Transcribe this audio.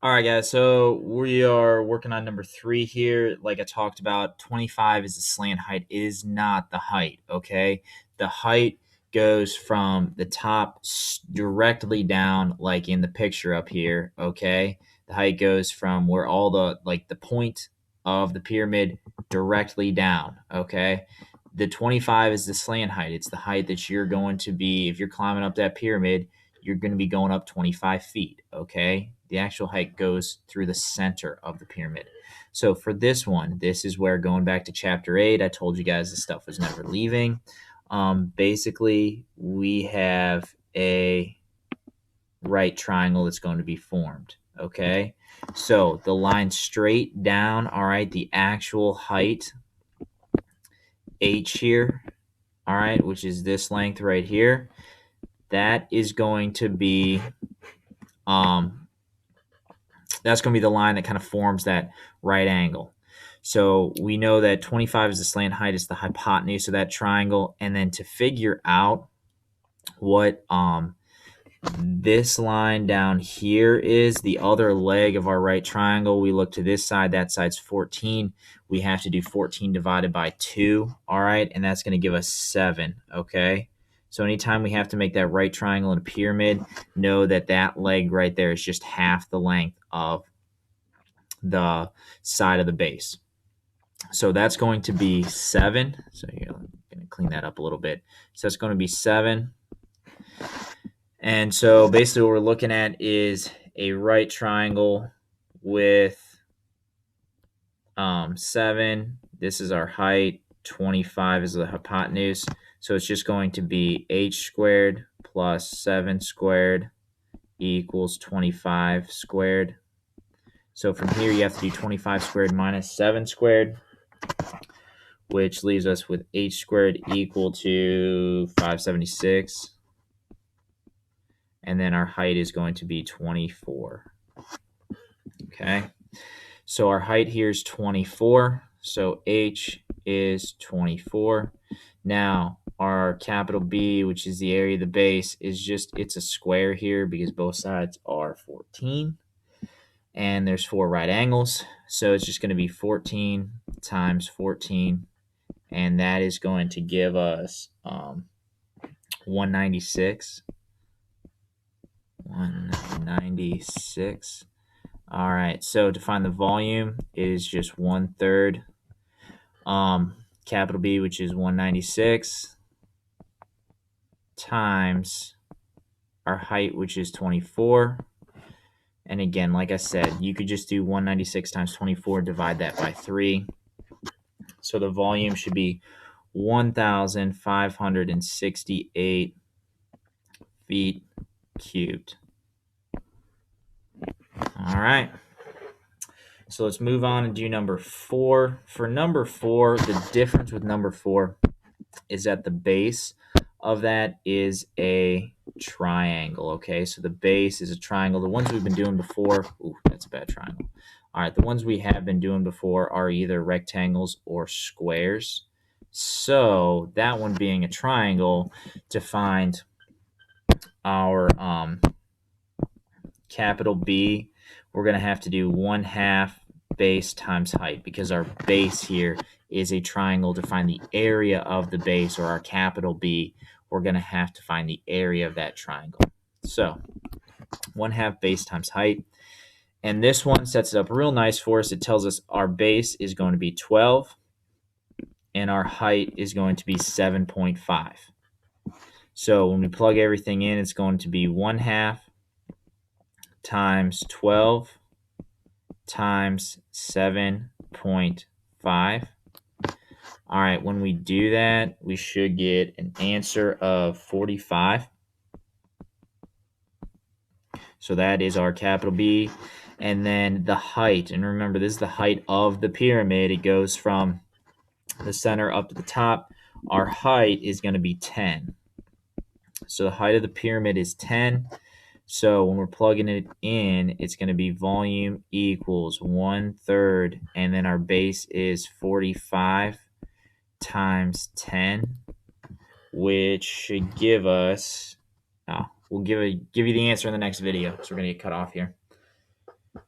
All right, guys. So we are working on number 3 here. Like I talked about, 25 is the slant height. It is not the height, okay? The height goes from the top directly down, like in the picture up here, okay? The height goes from where all the point of the pyramid directly down, okay? The 25 is the slant height. It's the height that you're going to be, if you're climbing up that pyramid, you're going to be going up 25 feet, okay? The actual height goes through the center of the pyramid. So for this one, this is where, going back to chapter 8, I told you guys this stuff was never leaving. Basically, we have a right triangle that's going to be formed, okay? So the line straight down, all right, the actual height, H here, all right, which is this length right here, that is going to be that's going to be the line that kind of forms that right angle. So we know that 25 is the slant height, it's the hypotenuse of that triangle. And then to figure out what this line down here is, the other leg of our right triangle, we look to this side, that side's 14. We have to do 14 divided by 2, all right? And that's going to give us 7, okay? So anytime we have to make that right triangle in a pyramid, know that that leg right there is just half the length of the side of the base. So that's going to be 7. So here, I'm going to clean that up a little bit. So that's going to be 7. And so basically what we're looking at is a right triangle with 7. This is our height. 25 is the hypotenuse. So it's just going to be h squared plus 7 squared equals 25 squared. So from here, you have to do 25 squared minus 7 squared, which leaves us with h squared equal to 576. And then our height is going to be 24. Okay. So our height here is 24. So h is 24. Now, our capital B, which is the area of the base, is it's a square here because both sides are 14. And there's 4 right angles. So it's just going to be 14 times 14. And that is going to give us 196. 196. All right. So to find the volume, it is just 1/3. Capital B, which is 196, times our height, which is 24. And again, like I said, you could just do 196 times 24, divide that by 3. So the volume should be 1,568 feet cubed. All right. So let's move on and do number 4. For number 4, the difference with number 4 is that the base of that is a triangle, okay? So the base is a triangle. The ones we've been doing before, ooh, that's a bad triangle. All right, the ones we have been doing before are either rectangles or squares. So that one being a triangle, to find our capital B, we're going to have to do 1/2 base times height, because our base here is a triangle. To find the area of the base, or our capital B, we're going to have to find the area of that triangle. So 1/2 base times height. And this one sets it up real nice for us. It tells us our base is going to be 12 and our height is going to be 7.5. So when we plug everything in, it's going to be 1/2 times 12 times 7.5. All right, when we do that, we should get an answer of 45. So that is our capital B. And then the height, and remember, this is the height of the pyramid. It goes from the center up to the top. Our height is going to be 10. So the height of the pyramid is 10. So when we're plugging it in, it's going to be volume equals 1/3, and then our base is 45 times 10, which should give us, we'll give you the answer in the next video, so we're going to get cut off here.